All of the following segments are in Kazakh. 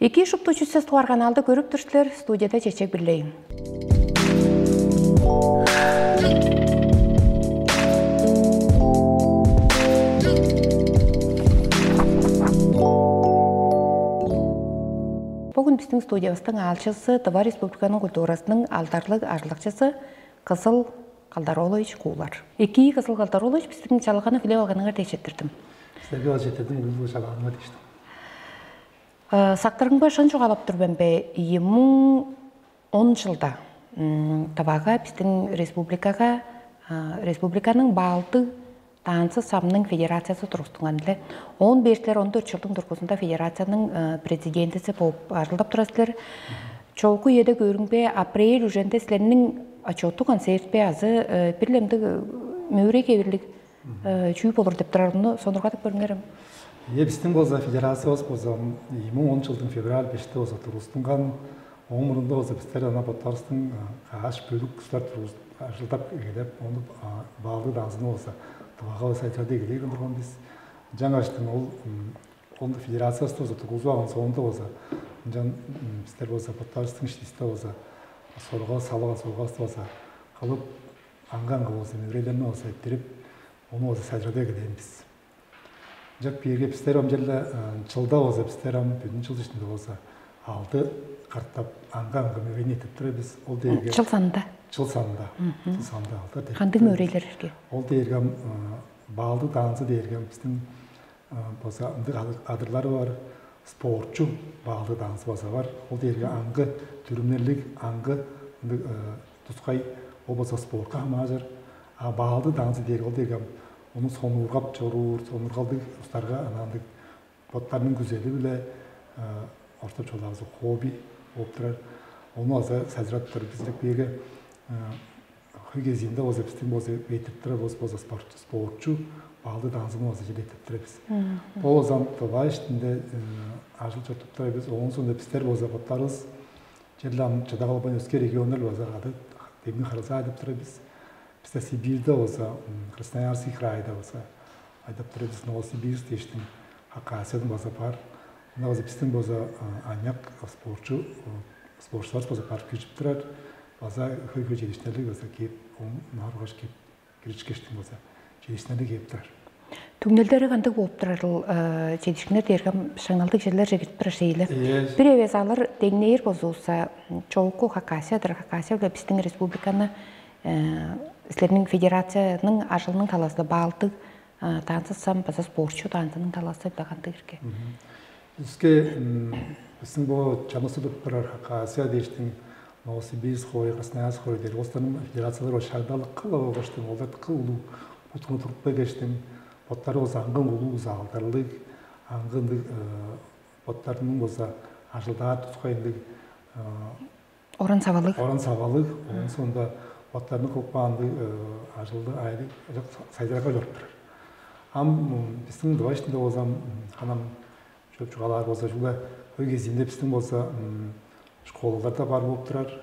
Эки шупту чүсес туар каналды көрүп турсуздар, студияда чечек бирлейм. Бүгін біздің студиябыздың алчысы Тыва Республиканың культурасының алдарлык ажылыкчысы Кызыл Калдаролович Куулар. Эки Кызыл Калдаролович біздің чалғаны филе алганыңар текшеттірдім. Сіздерге жетедім, бұл жалғаныңа дештім. Сақтарыңба шын жоғалап тұрбен бе, 2010 жылда Тываға біздің республиканың балты танысы самның федерациясы тұрғыстыңғанылы. 15-14 жылдың тұрғысында федерацияның президентісі болып ажылдап тұрасылар. Чоуқы еді көріңбе апрель үженде сілерінің отчетты концерт бе азы бірлемді мөре кевірлік чүйіп olur деп тұрарымны сондырға деп көріңерім. Біздің болса федерациямыз болса 2010 жылдың февраль 5-те болса тұрғыстыңған оң мұрында болса біздер ана боттарыстың ағаш бөлік күстер жылдап келіп, оны бағылды даңызыны болса Тываға болса айтады келейін тұрған біз. Жаңа аштың ол федерациясы болса тұрғызу ағын соңында болса біздер болса боттарыстың іштесті болса сорға салыға сорғасты болса қалып аңғанға болса меврелеріне болса ептеріп оны болса сәжірде келейін біз. Жак берге біздер өмжелі жылда болса біздер бүтін жыл ішінде болса алды қарттап аңға мөвені етіп тұры біз ол дейірге жыл санында алды қанды мөврейлерге ол дейірге балды даңызы дейірге біздің болса адырлары бар спортчу балды даңызы болса бар ол дейірге аңғы түрімнерлік аңғы тұсқай ол болса спортқа мажыр балды даңызы дейірге ол дейірге onu sonurgap çorur, sonurgaldı ustalarga anandık botlarının güzeli bile orta çolağızı hobi opturar. Onu azı sazrat tarif bizlik bir hügezinde o zepstin bozu eğitimleri bozu sportçu bağlı dansını o zece eğitimleri biz. O zaman da işte ajıl çortupları biz onun sonunda bizler bozu botlarız. Çelam çadağalban öske regionlar bozu adı demin harasa eğitimleri biz. Bizde Sibir'de olsa, Krasnoyarsk krayda olsa, ayda biz Novosibirsk işte Hakasya'dan olsa par, onda olsa bizden olsa anyak sporcular olsa par küçük durar, olsa köy gelişlerlik olsa ki narvaş ki giriş geçtim olsa gelişlerlik yaptılar. Tügnelleri kandık optural gelişkinler dergam şanaldık şeyler jegit bir şeyler. Bir evezalar deneyir bozulsa, çoğu Hakasya'dır, Hakasya ile bizden Respublikanı Sizlerin federatsiyanın ажылының таласы балды танысам база спортчу танысының таласы білағанды ерке. Біздің бұл жанысы бұттырар Хакасия дейштің Новосибирск қой, Красноярск қой дер. Осылардың федерациялар шардалық қыл оғыштың, оларды қыл ұлу ұтқыны тұртпай кештің. Боттары осы аңғын ұлу зағылдарлық, аңғындық боттарының осы ажылдар тұтқайындық Оран савалық. Оның сонда Bottlarını kopağındı, ajıldı, aydı, saydırağa yoktur. Bizim de başında o zaman hanım çok çoğalar olsa, şöyle köy gezinde bizim olsa şkolalar da var bulup durar.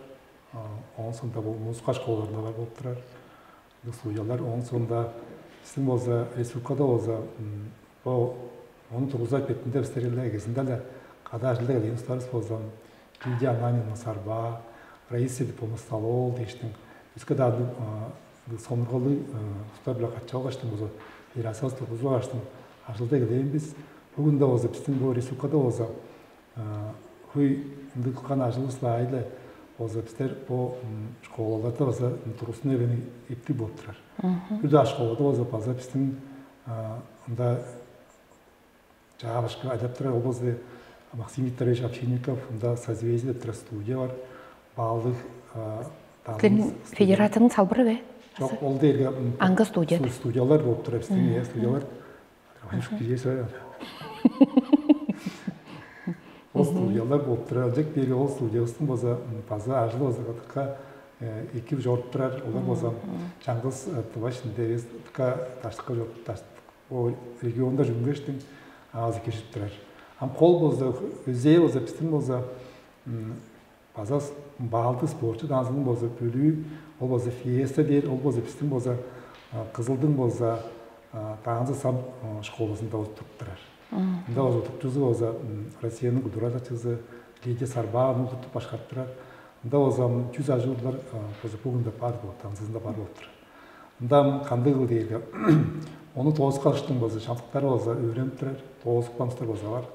Onun sonunda bu müzik şkolalarında var bulup durar. Bu suyalar, onun sonunda bizim olsa Respublika'da olsa onu to'qqiz betinde bizlerle gezinde de kadar ajıldı geldiğin ustalarız olsa Lidia Ananin Sarba, Raisi Diplomastalol deyiştin. Когда сонырғалы ұстар білі қатшауға аштың өзі, федерациясы тұрғызуға аштың, ашылды келейін біз. Бүгін де өзі, біздің бұл республикада өзі, көй үндік ашылы слайды, өзі біздер бұл школаларда өзі тұрғысын өбені епті болып тұрар. Күлді ашқолада өзі база біздің жаңа башқа айдап тұрар, ол өзі Максим Викторович Общинников, созвездие деп тұрар студия бар, балдық Федерацияның салбыры бе? Жоқ, ол дейірге аңғы студияда. Студиялар болып тұр, біздің студиялар. Ол студиялар болып тұр, әлжек берге ол студиясын болса, база ажылы болса қатыққа екіп жорып тұрар, олар болса жаңғыз тұбашында таштыққа жорып таштық. Ол регионда жүнгештің ағазы кешіп тұрар. Қол болса, өзе болса, біздің болса, база балды спортчу даңызының болса бөлі, ол болса фиеста дейір, ол болса біздің болса қызылдың болса даңызы сам школасында тұрып тұрар. Ында оза тукчузу оза Россиянын губернаторчысы Лидия Сарбаевна туруп башкарып турат. Ында оза 100 ажуулар оза бүгүндө бар болот, ансызында бар болуптур. Ында кандай кыл дейли. Onu toğuz kalıştın bazı şantıkları olsa öğreniptiler, toğuz kupanışlar olsa var.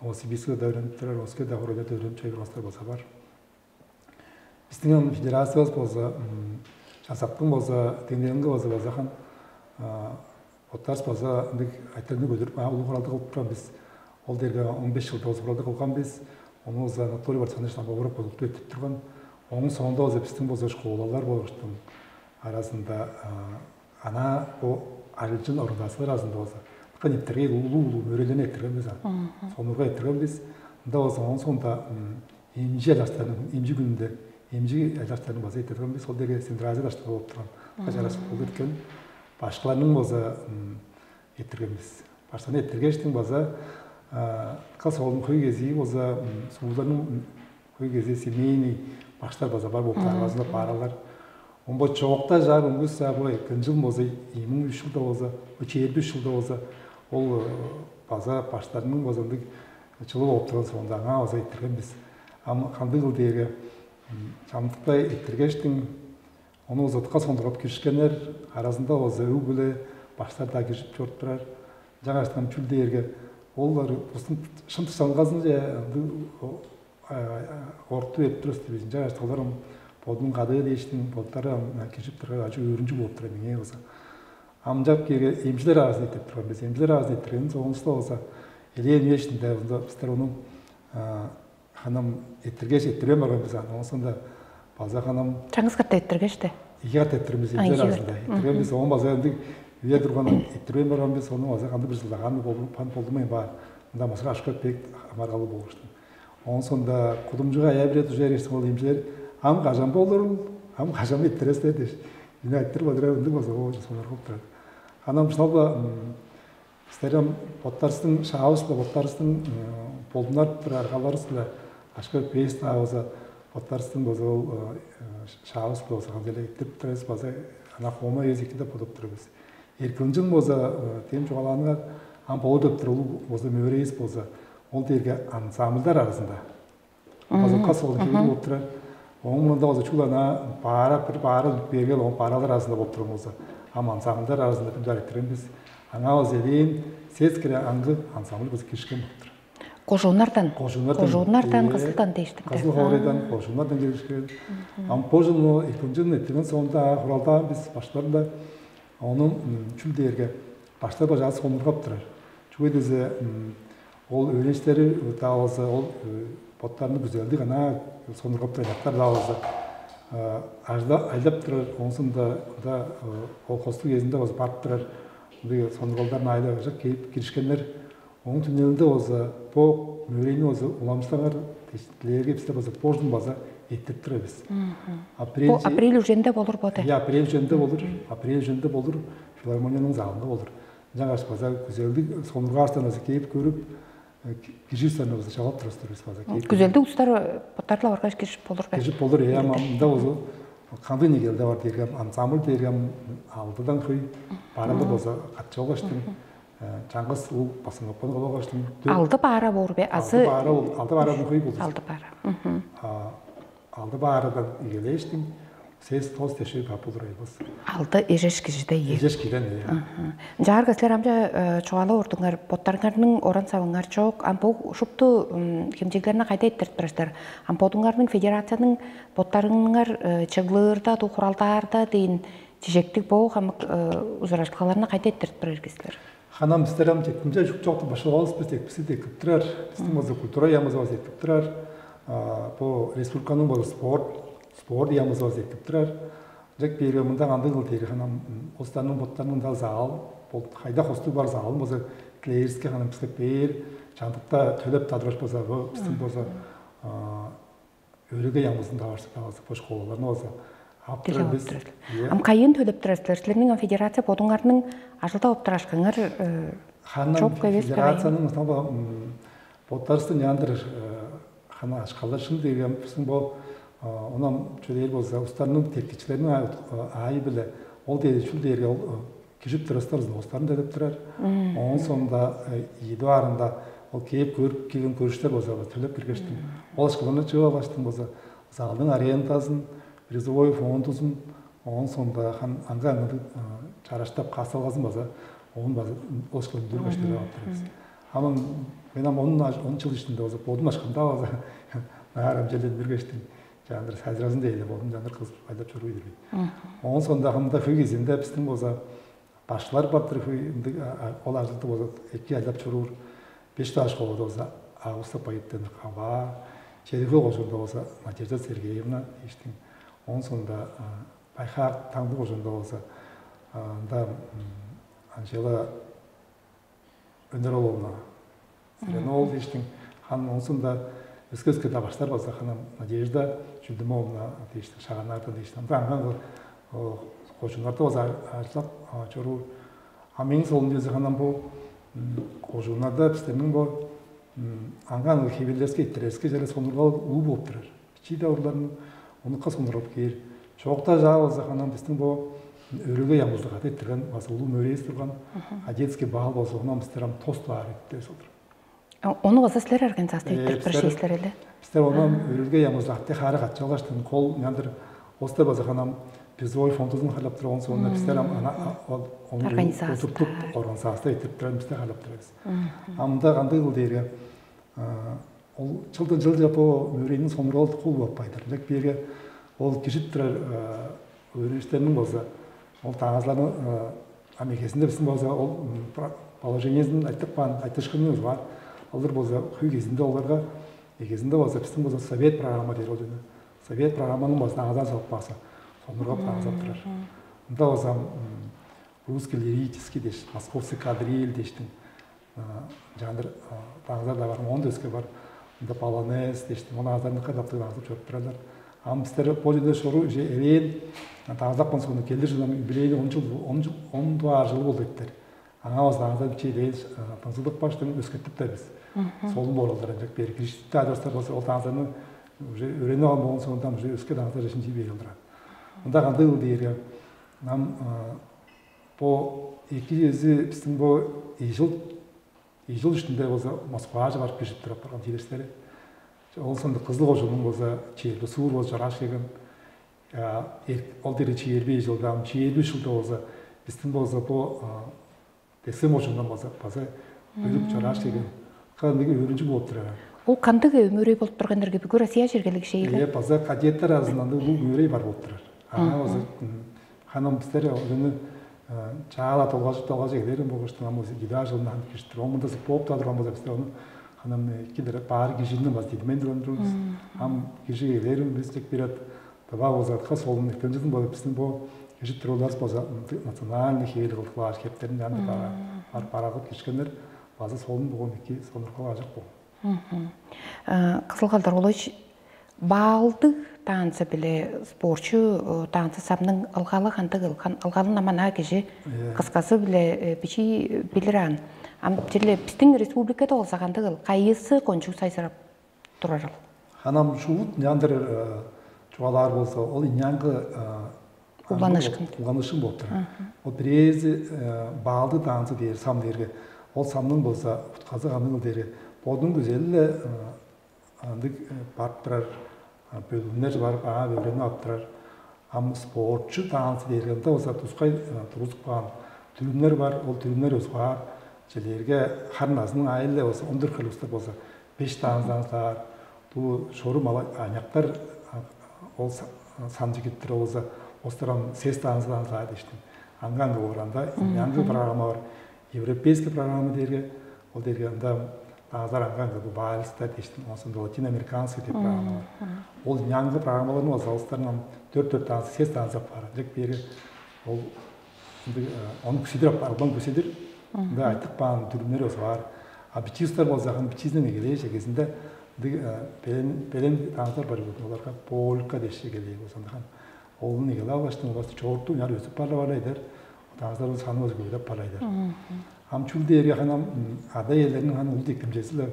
Novosibirsk'te de öğreniptiler, Moskova'da Horoda'da öğrenip çayırmaslar olsa var. Bizden federasiyası olsa, şansaklık olsa, deneyimli olsa kan, otars olsa, aytlarını götürüp, ulu kuralda kılıp turan biz, ol derge 15 yılda olsa kuralda kılgan biz, onu olsa Anatoliy Barçanış'tan bağırıp produktu etip turgan, onun sonunda olsa bizden olsa şkolalar boluştun arasında, ana o Arıcın oradaşlar arasında olsa, bakın ettirgen ulu öğrelen ettirgen biz, sonurga ettirgen biz, da olsa onun sonunda emci yaşlarının, emci gününde, emci yaşlarının bazı ettirgen biz, o derge sentrazi yaşlar olup turan, kaçarası olurken, başkalarının olsa ettirgen biz. Başlarına ettirgeçtin bazı, kas oğlum köy geziyi olsa, suğularının köy geziyi semeyini başlar bazı var, bu arasında paralar, Онбо чоғықта жар үнгіз сағылай, күнжіл болса, 23 жылда болса, 3-5 жылда болса, ол база баштарының бозандық жылы болып тұрған соңында аңа база еттірген біз. Қанды қыл дейгі жамдықтай еттіргештің, оны озатқа сондырып кешкенер, арасында оза өбілі баштарда кешіп көріп тұрар. Жаңа аштан чүл дейгі, олар шымтық санғасын же орты еп тұрыс дейбесін. Жаңа ашталарым Podun kadığı değiştiğin podları keçip durar, acı öğrenci bulup durar beni olsa. Amcap ki emciler ağzını ettirip durar, biz emciler ağzını ettiririz, sonuçta olsa eleyen üyeşinde, bizler onun hanım ettirgeç ettiremiyor biz, onun sonunda bazı hanım... Çağız katta ettirgeçti? İki kat ettirimiz emciler ağzında, ettiremiz, onun bazı yandık üye durgan ettiremiyor biz, onun bazı kandı bir zıldağanlı boldumayın var. Bunda masaka aşkı pek amargalı boluştu. Onun sonunda kudumcuğa aya bir et üzeri eştim ol emciler, Am kaçan bolur, am kaçan ettirez dedi. Yine ettir badıraya öndük olsa o sonar koptu. Hanım şunalda isterim bottarsın şahısla bottarsın boldunar bir arkalarısla aşkı peyis daha olsa bottarsın boza şahısla olsa kadar ettirip tres boza ana koma ezikte de podup duruz. Erkincin boza tem çoğalanlar am podup durulu boza möreyiz boza. Ol derge ansambldar arasında. Boza kasol gibi oturar. Onun da olsa çulana para bergel on paralar arasında bolup turmuşsa. Ama ansambldar arasında bir ettiremiz. Ana ozelin ses kire angı ansambl biz kişken bolup. Koşunlardan kızıldan değişti. Kızıl Hore'dan koşunlardan gelişken. Ama pozunu ikincinin ettiğinin sonunda kuralda biz başlarında onun çül derge başta bacağı sonurgap durar. Çünkü dize ol öğrencileri daha olsa ol potlarını güzeldi gana sonurgap duracaklar daha olsa aydap durar. Onun da o kostu gezinde olsa barıp durar. Sonurgaplardan aydap keyip girişkenler onun tünelinde olsa bu müreyini olsa ulamışlar teşitlerge bizde olsa borcun baza ettirip durar biz. Bu aprel üzerinde olur bu da. Ya aprel üzerinde olur. Aprel üzerinde olur. Filarmoniyanın zalında olur. Жаңа baza güzeldi. Sonurga arstanası keyip görüp girişlerine olsa çalap dururuz baza. Güzeldi uçlar potlarla orkaj girişip olur. Girişip olur ya ama da olsa kandı ne geldi var diyeceğim. Ansambl diyeceğim. Altıdan köy. Paralı olsa katça olaştım. Çangız ул басын оппан кала баштым. Алды бара бор бе азы. Алды бара мөхөй болду. Алды бара. Алды барадан игелештим. Сез тоз теши капулрай бос. Алды эжешкижде е. Эжешкиден е. Жарга силер амжа чуала ордуңар боттарыңарның оран сабыңар жок. Ампо шупту кемчеглерине кайта эттерип турасыздар. Амподуңарның федерациянын боттарыңар чыглырда, куралдарда дейин тижектик боо һәм узарашлыкларына кайта эттерип турасыздар. Hanım isterim tekimce çok çok başarılı olsun biz tekbisi de kültürel, bizim o kültüre yamız var kültürel, bu Respublikanın bu spor yamız var kültürel. Jack bir yılında andı yıl teri hanım ostanın botlarının da zal, hayda hostu var zal, bu Kleyerski hanım psikolog bir, çantıkta tölep tadırış boza, bizim boza örüge yamızın da varsa boş kolalarına olsa. Am кайын төлөп турасыздар. Силердин федерация бодуңардын ажылда болуп турашкаңар çok көбөс. Федерациянын мисалы боттарыстын яндыр хана ашкалар шын деген биздин бул онам чөйөр болсо устарынын тепкичилеринин айы биле ол деди шул дерге кишип тұрыстар достарын да деп тұрар. Оның соңында еді арында ол кейіп көріп келген көріштер болса, төлеп кіргештім. Ол шқыланы чыға баштым болса, залдың арендасын, призовой фондысын, оның соңында аңға чараштап қасалғасын болса, оның базы ол шқыланы дүргештері алып тұрарыз. Ama benim onun çalıştığında olsa, bodum aşkında olsa, naram jelden дүргештім. Жаңыр сәзіразын дейді, болдым жаңыр қыз пайдап жүру едірбей. Оның сонда қымда көй кезінде біздің болса, башылар баптыр ол ажылды болса, екі әлдап жүрur, 5 таш қолыда болса, Ауыста пайыптен қава, Череве қожында болса, Надежда Сергеевна ештің. Оның сонда Байхақ таңды қожында болса, Анжела Өнероловна, Сиренол ештің. Оның сонда Өске-өске табаштар болса, Надежда Жүлдімовна дейшті, шағанарды дейшті. Аңған қожынларды болса, ажылап жүру. Амен солын өзі қанам бұл қожынларда біздерінің бұл аңған хебелерске, иттереске жәрі сонырғал ұл болып тұрар. Кичейді ауырларын оныққа сонырып кейір. Жоқта жағы болса қанам біздің бұл өріге ямыздық аты еттірген, басы ұлы мөрейіз тұрған, адетске бағыл болса, онан біздерім тосты ары еттері солдыр. Onu da sizler organizasyon ettirip bir şeyler öyle. Bizler ondan örülge yamızlaktı, xarı qatçalaştın, kol, yandır, osta bazı xanam, biz oy fonduzun xalap durağın sonunda bizler onu oturtup organizasyon ettirip durağın bizler xalap durağız. Amda qandı yıl deyirge, ol çıldan jıl yapı möreyinin sonura oldu kol bap bayдар. Lek berge, ol kişit durar öğrenişlerinin bolsa, ol tağızlarının amekesinde bizim bolsa, ol положениесін айтышқымыз бар. Олар болса, қүй кезінде оларға, кезінде болса, біздің болса, совет программа дейді ол жөні. Совет программаның болса, ағазан салып бақса, сонырға ағазан тұрар. Онда болса, русский лирический деш, московский кадриль дештің. Жаңдар ағазар да бар, онда өске бар. Онда полонез дештің, оны ағазарын қадаптығы ағызып жүріп тұралар. Ам біздер полиде шору, же әлен, тағызақпан соны келді жылам, білейді 10 жыл болды еттер. Аңа озаңыздан чейдейін таңсылдық баштың өскеттіп та біз. Солын боралдар әнжек бері. Кіріштікті адастар болса, ол таңсаны өрене алын болын соңындан өске таңсар жешін жей берілдіра. Онда қанды ұл дейірге, нам екі езі біздің ежіл үштінде болса, Москваға барып кешіп тұрап барған телестері. Ол сонда қызыл қожының болса, чейірбі суыр болса, жараш кеген. Ол дері чейірбі ежілдам, чейірбі жылда болса, біздің болса, Десем ошондан баса өлүп жараш деген кандыгы өрүнчү болуп турат. Ол кандыгы өмүрөй болуп тургандарга бүгүн Россия жергелик шейли. Баса кадеттер арасынан бул өмүрөй бар болуп турат. Аны ханам биздер аны чаала толгаж элерин болгоштун амысы гидар жылдан киштир. Омунда споп тадран болуп биздер аны ханам кидер бар кишинин бас дейт. Мен дөрөндүрүбүз. Ам киши элерин биздик берет. Баба озатка солун экенжидин болуп биздин бу Ежит тұрулас болса, национальный хейлі қылтылар кептерін жәнді парағып кешкендер, базы солын бұғын екі сонырқал ажық бұл. Қызылғалдар олайш, балды танысы біле спорчу танысы сабның ылғалы қанды ылғалы намана кеші қысқасы біле біші біліран. Жерле біздің республикада олса қанды ыл, қайысы қончу сайсырап тұрар ыл? Ханам шуыт, няндыр чуалар болса, ол инянғы Уланышын болып тұр. Ол бірезі балды танысы дейір, сам дейірге. Ол самның болса, ұтқазы ғанның дейірге. Бодың көзелі барып тұрар, бөлімдер барып, бөлімдерін алып тұрар. Ам спортшы танысы дейірге. Онда болса, тұсқай тұрғызып қаған түрімдер бар, ол түрімдер өз бар. Желерге қарнасының айлы болса, 14 қылыстар болса, 5 таныстар. Бұл шоры аяқтар, ол сан жігеттер болса, Остран сестанцдан саад иштин. Анганга оранда яңгы программа бар. Европейский программа дерге, ол дерге анда тазар анганга баалыстар иштин. Осында латиноамериканский деп программа бар. Ол яңгы программаларын осалыстарынан 4 таныс, 6 таныс бар. Лек бере ол оны күсидирап бар, бан күсидир. Да айтып бан түрмөр бар. А бичистер болса, бичизден келе кезинде белен таныстар бар. Оларга полка деши келе осында. Олын егелі алғаштың оласты чоғыртту, яр өсіп паралайдар, тағыздарын саны өзі көйлеп паралайдар. Амчулды ерге қанам ада елерінің қаны ұлды екімжесілі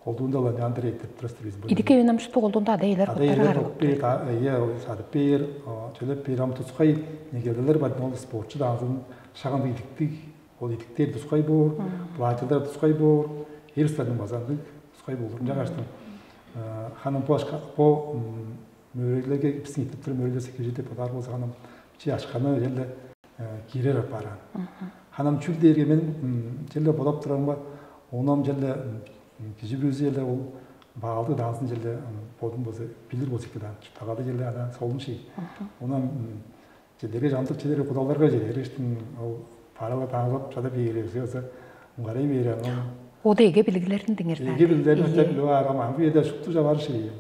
қолдуында олан яндыр ектіп тұрастыр біз. Идеке өнамшыты қолдуында ада елер құттары қарылып. Садып бейір, чөлеп бейір, ам тұсқай негелділер бар, ол спортшы даңызын шағын идиктик, ол идиктер тускай бор, платилдар тускай бор, ерстардың базандык тускай болдырын жағаштың. Ханым по мөрелерге біздің итіптір мөрелерсе кежете подар болса ханым чи ашқаны желі кирер апаран. Ханым чүлдерге мен желі бодап тұрам ба, онам желі кежі бөзі желі ол бағалды дансын желі бодын болса, білір болса кедан. Тағады желі ана солын шей. Онам желдерге жантық желері құдаларға желері ештің паралы таңылып жада бейгелесі өсі ұңғарай бейрен. Ода еге білгілерін деңерді? Еге білгілерін өтіп бар, ama bu yerde şuktu da var şey.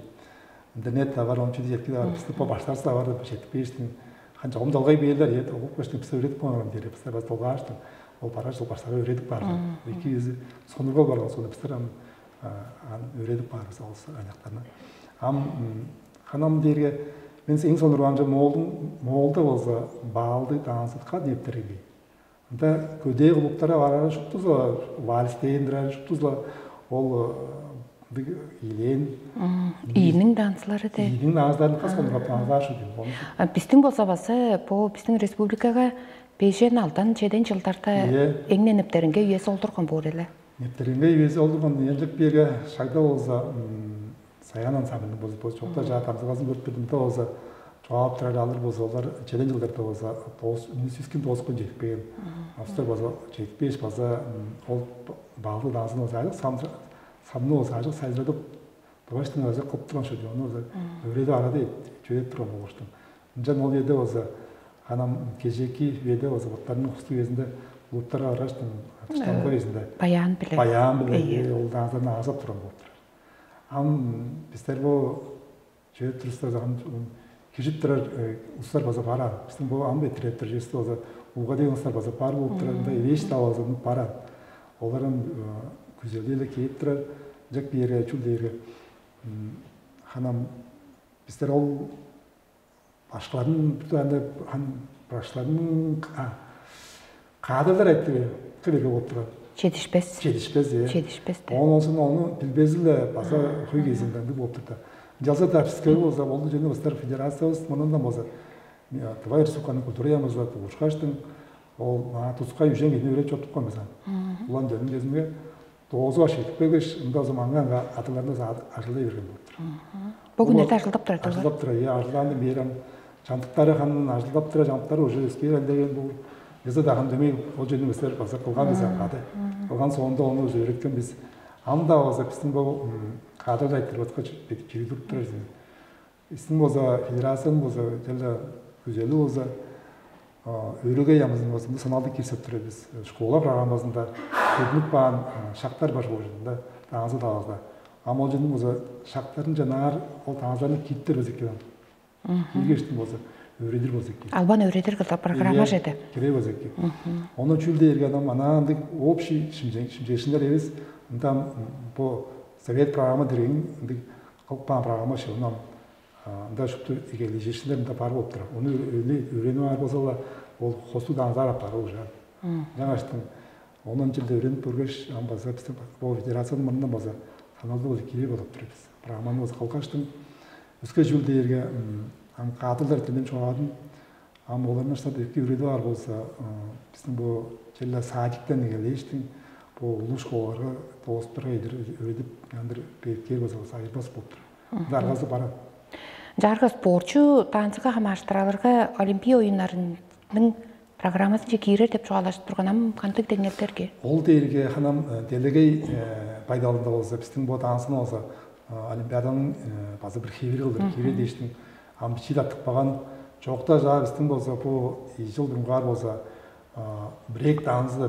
İnternet de var, onun için yetki de var. Bizde bu başlarsa da var, şetip beştin. Hangi çoğum dalgayı beyler yet, o başta bize öğretip koyalım diye. Bizde bazı dalga açtım. O paraç o başları öğretip var. İki yüzü sonurgal var, sonra bizde öğretip var olsa aynaklarına. Hanım derge, ben en sonur anca Moğol'da olsa bağıldı, dansıtka deyiptirgi. Da ködeği kulüplara var, şuktuzla valisteyindiren, şuktuzla ol ilen. İyinin dansları da. İyinin danslarını kaskonurap danslar şu diyeyim. Біздің болса басы, біздің республикаға 5-6 çeden жылдарда еңнен nepтеринге üyesi olturgan bu öyle. Nepтеринге üyesi olturgan, yenlik bir şayda olsa Sayan ansambının bozu çok da jağı tamsıgasın görüp olsa çoğalып тұрар алыр болса, олар çeden жылдарда болса, 1990 kun жетпеген. Австрия болса, жетпеш болса, ол bağlı dansın olsa aylık, samlı olsa aylık sayıladıp, Doğaçtың өзі қып тұрған шөді, оны өзі өреді арада жөдеп тұрған болғыштым. Жан ол еді өзі, анам кежеки еді өзі, бұттарының құсты кезінде, ұлттарға араштың, атыштанғы кезінде. Баян біле. Баян біле, ол даңыздарын ағызап тұрған болып тұрар. Ам, біздер бұл жөдеп тұрыстар зағын, кежіп тұрар ұстар база барар. Біздің бұл ам беттіреттір жесті өзі, ұлға деген ұстар база бар болып тұрарында, елешті ауазын барар. Оларын күзелдейлі кейіп тұрар, жак бері, чүлдері. Hanım bizler ol başkalarının kadırlar etti kırık oturan. Çetişpez. Ya. Çetişpez de. Ondan sonra onu bilbezle basa huy gezinden de oturdu. Jalsa da psikoloji olsa oldu canım Uluslar Federasyası bunun da olsa. Tvayır sukanı kulturayamız var. Uçkaştın o tuskay yüzden gidip öyle çok tutkan mesela. Ulan canım gezmeye. Doğuzu aşık. Böyleş o zamanlar atılarında aşılda yürüyen oldu. Bugün de aşıldap durdu. Aşıldap durdu. Ya aşıldandı bir yerim. Çantıkları hanın aşıldap durdu. Çantıkları oje eski yerindegen bu. Yazı da han demeyi o jönü mesela basa kılgan bize kadı. Kılgan sonunda onu öğretken biz. Anda olsa bizim bu kadar aytır otkaç biri durup durur. İsim olsa federasyon olsa jalla güzeli olsa Örüge yamızın olsa sanaldı kesip duruyor biz. Şkola programmasında köpülük bağın şaktlar baş oluşunda dağızı dağızda. Ama o jönün olsa şakların janağır o dağızlarını kittir özekeden. Bir geçtim olsa öğretir olsa. Alban öğretir kılda programa jedi. Kire olsa. Onun çülde ergen adam anandık opşi şimdişinler eviz. Ondan bu Sovet programı direğin kalkpan programı şey ondan da şuptu egelişinler de par oldu. Onu öğreniyor var bolsa ol hostu danzar apar olacak. Жаңаштың onun жылда öğrenip көргөш амбаза біздің бұл федерацияның мұрнында болса саналды өзі келе болып тұрмыз. Программаны өзі қалқаштың. Өске жылда ерге қатылдар тілден çoğadın. Ama олардың штат екі үйреді бар болса біздің бұл жылда садиктен егелештің бұл ұлы школаларға тоғыстырға öğretip яндыр бейткер болса айырбас болып тұр. Дарғасы барады. Жарғы спортчу танцыға хамаштыраларға Олимпия ойындарының программасын жекейрер деп çoğalaşып тұрғанам қантық деңгелдерге? Ол дейірге ханам делегей пайдалында болса, біздің бұл тансын болса, Олимпиаданың базы бір хевері қылдыр, хевері дейштің амбичид аттықпаған жоқта жағы біздің болса, бұл жыл бұрынғар болса, брейк танысы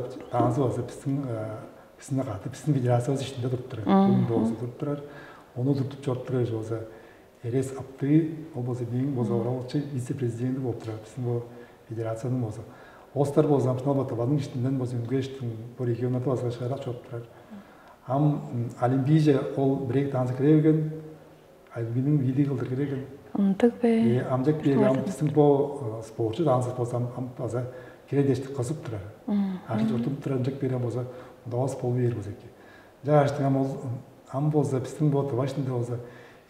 болса, біздің қаты, біздің федерациямыз ішінде тұрып тұрар, бүгінде болса тұрып тұрар, оны тұртып жорып тұрар болса, Ерес Апты, ол болса дейін болса, оралықшы вице-президенті болып тұрар, біздің бұл федерацияның болса. Остар болса, амшынал батабадың іштінден болса, үнгештің бұл регионаты болса, шайрақ жорып тұрар. Ам Олимпийже ол брейк танысы кереген, Олимпийдің видео қылдыр кереген. Ұмтық бе? Амжак берген, біздің бұл спортшы танысы болса, ампаза кередештік қысып тұрар. Ашын жортып тұрар, амжак берген болса, дауыс бол бейір болса ке. Жағаштың ам болса, біздің бұл табашында болса,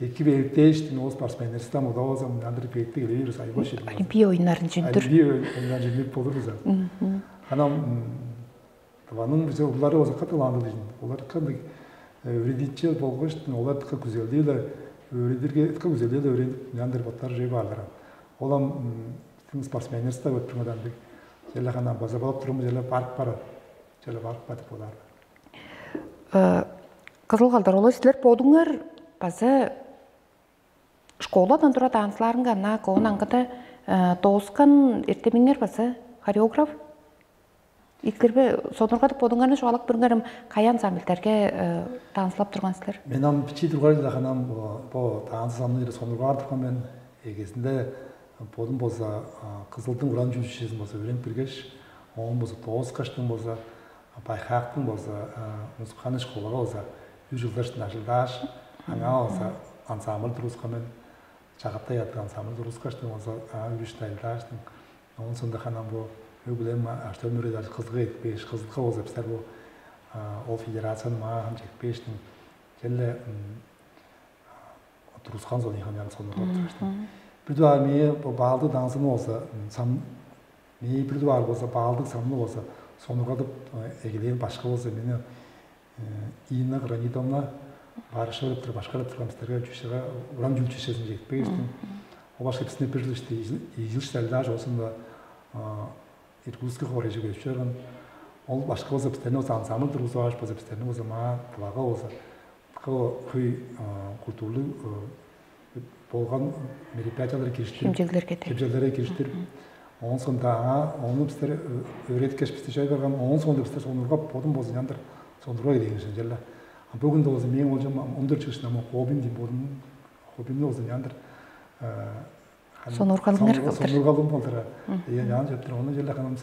Екі бейіктейштің ол спортсменлер стам ұдауызам, нандыр бейікті келейіріз айбаш еді. Олимпия ойындарын жүндір. Олимпия ойындарын жүндір болыр біз. Hanam tavanın bize uları o zaman katılandı diyeceğim. Onlar kandık öğrediğince bolgoştun. Onlar tıka güzelliğiyle öğredirge tıka güzelliğiyle öğrenip yandır batlar şey varlar. Olam tüm sportsmenler de ötürmeden de jelle hanam baza balıp durumu jelle park para. Jelle park patip olar. Kızıl kaldır ola sizler bodunlar bazı şkoladan dura dansların ganna konan kata toskan erteminger bazı koreograf İlkirbe sonurga bodungarны şoğalak birгарым каян самилтерге данслап тургансыздар. Мен ам бичи тургар да ханам бо данс самны сонурга турган мен эгесинде бодун болса кызылдын уран жүзүшесин болса үйрөнүп биргеш, он болса тоскаштын болса байхактын болса музыканы школага болса жылдаштын жылдаш аңа болса ансамбль турускан мен чагатта яткан ансамбль турускаштын болса үйрүштайлдаштын онун сонда ханам бу Ögülem aştırmıyor da kızgı etmiş, kızgı olsa bizler bu o federasyonun mağam çekmiştim. Kelle oturuskan zor yani sonunda oturmuştum. Bir de mi bu bağlı dansın olsa, mi bir de var olsa bağlı samlı olsa, sonuna kadar egeleyen başka olsa beni iyine granitomla barışa öptür, başka öptür kamsterge çüşüge, uran cül çüşesini çekmiştim. O başka hepsine bir işte yılıştırlar olsun da Иркутский хорежи geçiyorum. Ol başka olsa bizden olsa ansamın durusu var, bizden olsa ma tavaga olsa. Ko köy kültürlü bolgan meripatiyalara giriştir. Kimcelere giriştir. Ondan sonra onu bizler öğretkeş bizde şey vergen, ondan sonra bizler sonurga bodun bozun yandır. Sonurga gidiyor şimdi. Bugün de olsa men olacağım 14 yaşında ama hobim diyeyim bodun. Hobim olsun yandır. Sonurgalım boldur. Yani yaptır onu jelle kanım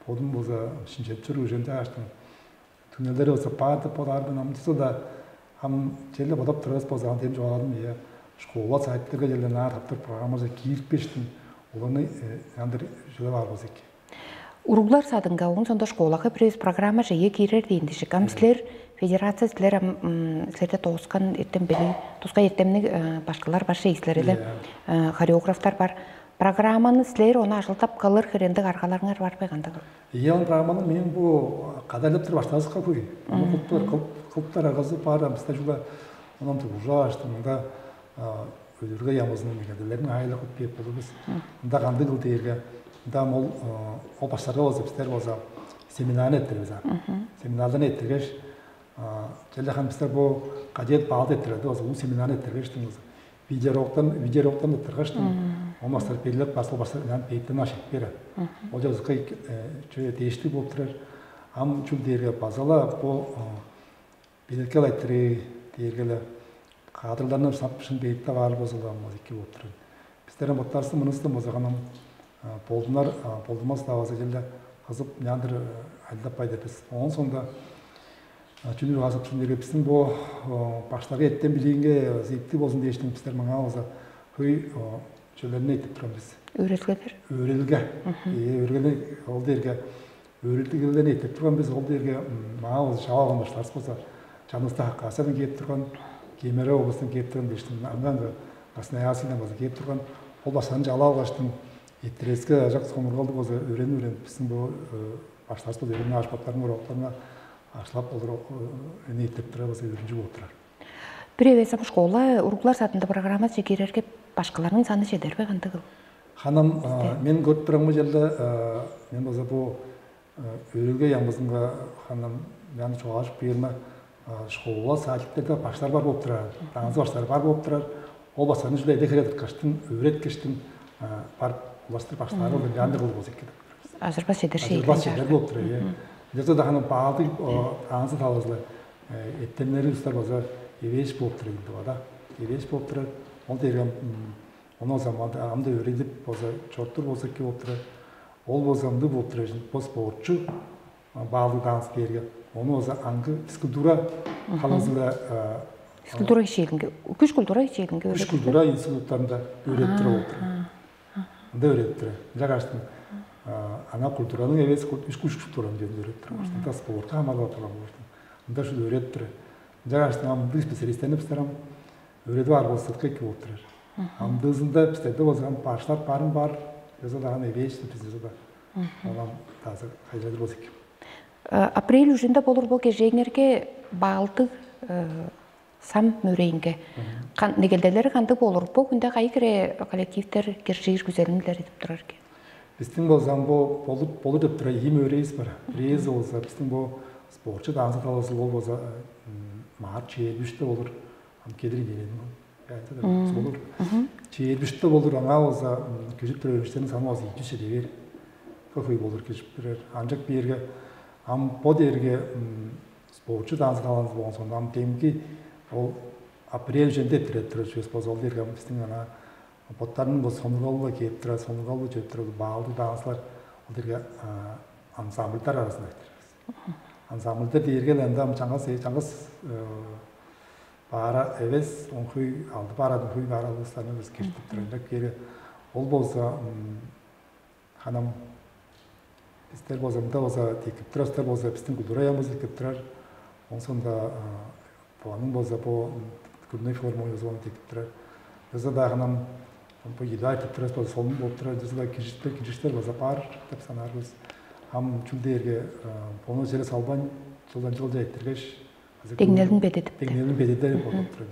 bodum boza şinçetçür ujente açtım. Tünelleri olsa parti polar namtısı da ham jelle bodap turas boza hem joğalım ya. Şkola saytlarga jelle nar haftar programımıza girip beştim. Olanı yandır jelle var bozak. Uruglar sadınga onun sonda şkolaga prez programma jeye girer deyindişi. Kamsler federatsiya sizlerde toskan ettem beli, toska ettemni başkalar başka işlerle koreograflar var. Programmanı sizler onu aşıltap kalır hirende arkalarыңар бар байганда. Ян программаны мен бу кадалып туруп баштабызга көй. Кылыптар агызы бар, бизде жула онам туруп ужаштым. Мында өдөргө ямызын мегенделерин айлык өтпөп болубуз. Мында кандай кыл дээрге, мында мол о баштарга болсо биздер болсо семинар эттирбиз. Семинардан эттиргеш Jellehan bizler bu kadiyeet bağlı ettirdi. O zaman seminer ettirmiştiniz. Videoroqtan ettirmiştim. O masal belirlep basıl yani beyitten aşık biri. O da zıkay şöyle değişti bu optrer. Am çok değerli bazala bu belirkel ettiri değerli kadrlarının sapışın beytte var bozuldu ama iki optrer. Bizlerin botlarsın mınızdı bozaganım boldumaz davası jelle kızıp yandır aldap paydapız. Ondan sonra Çünkü hazır şimdi bizim bu başları etten bildiğinge zevkli olsun diye işte bizler bana olsa köy şöyle ne ettik biz. Öğretilgeler. Öğretilge. Öğretilge oldu derge. Öğretilgeler ne ettik biz oldu derge. Bana olsa şavalgan başlar olsa canımızda hakkasını giyip turgan Kemere obasını giyip turgan deştim. Andan da aslında yasından bazı giyip turgan ol başlanınca ala baştım. Ettireske ajak sonur kaldı olsa öğrenip bizim bu başlar olsa öğrenme aşpatlarını oraqlarına Aşlap olur, ne ettirip olsa öğrenci oturar. Bir evesam şkola, uruklar satında programma çekirerke başkalarının sanı şeyler be kandı kıl. Hanım, men görüp duramı jelde, men boza bu öğrenge yalnızınga hanım, yani çoğaş birme şkola saatliklerde başlar var bolup turar, dansı başlar var bolup turar. O basanı jüle edekeredir kaçtın, öğretkeştin, var ulaştır başlar olur, yandı kıl bozuk kedip. Azırbaz şeyler şeyler. Azırbaz şeyler bolup turar, ya. Mesela da hanım bağlı dansı tavızlı ettenleri üstler baza eveş bolup turar gibi da. Eveş bolup turar. Onu dergem onu zaman da amda öğrenip baza çortur bolsa ki bolup turar. Ol bozamdı bolup turar. Bu sportçu bağlı dans derge. Onu oza angı fizkultura halazıla fizkultura işçiliğinde, güç kultura işçiliğinde güç kultura institutlarında öğrettir bolup turar. Onda öğrettir. Jagaştın ana kulturanın evet üç kulturanın diye öğrettir. Da sporta ama da oturan başladım. Onda şu öğrettir. Jagaştın am bir spesialistlerini bizlerim öğreti var bolsa ki oturur. Am dızında bizde o zaman başlar parın var. Yazılan evet bizde de Ondan таза хайжадыр болсек. Апрель үшінде болыр бұл кежеңерге бағылды сам мөрейінге. Негелделері қанды болыр бұл күнде қай кіре коллективтер кершегір күзелімдер етіп тұрар ке? Біздің бұл замбо болу деп тұра ем өрейіз бар. Рейіз олса, біздің бұл спортшы даңсы таласы ол болса мағар чейбішті болыр. Кедір дейден болыр. Чейбішті болыр, аңа олса көжіп тұр өріштерін саны олса 200 девер. Көй болыр көжіп тұрар. Анжақ бір ерге, бұл ерге спортшы даңсы таласы болған сонда, темгі ол апрель жөнде тұрады сөз болса ол ерге біздің ана боттарын бұл сонырғалуға кейіп тұрады, сонырғалуға жөп тұрады, бағылды даңсылар ол ерге ансамбльдар арасында өттіріңіз. Ансамбльдар дейірген әндам жаңғыз бара әвес, он құй алды барадың құй баралыстарына біз кештіп тұрады. Кері ол болса, қанам біздер болса, мұнда болса, текіп тұрастар болса, біздің күлдіраямыз текіп тұрар. Он сонда бұланың болса, бұл күліне филармония зоны текіп тұрар. Өзі да қанам бұл еда айтып тұрас болса, солын болып тұрар. Өзі да кежіштер болса, бар деп санар біз. Чүлді ерге бұны жері салбан, жылдан жылда еттіргеш. Тегнелін бедетіп. Тегнелін бедетіп болып тұрар.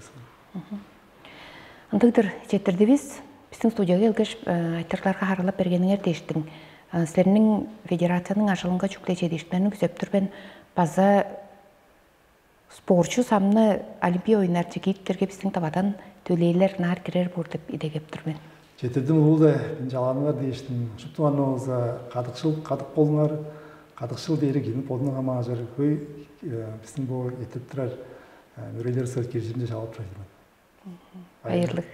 Андығдыр жетірді біздің студияға елгіш айтырларға қарылап бергеніңер дейштің. Сілерінің федерацияның ашылыңға жүкле жедештілерінің күзеп тұрбен база спортшы самны олимпия ойынар чекейіптерге біздің табадан төлейлер нар керер бұрдып идегеп тұрбен. Жетірдің ұлды жаланыңар дейштің. Жұптыңаны олса қадықшыл болыңар, қадықшыл дейірі келіп одының ғама ажар көй біздің бұл етіп тұрар өрелер сәл кержерінде жалап тұрайдың. Айырлық.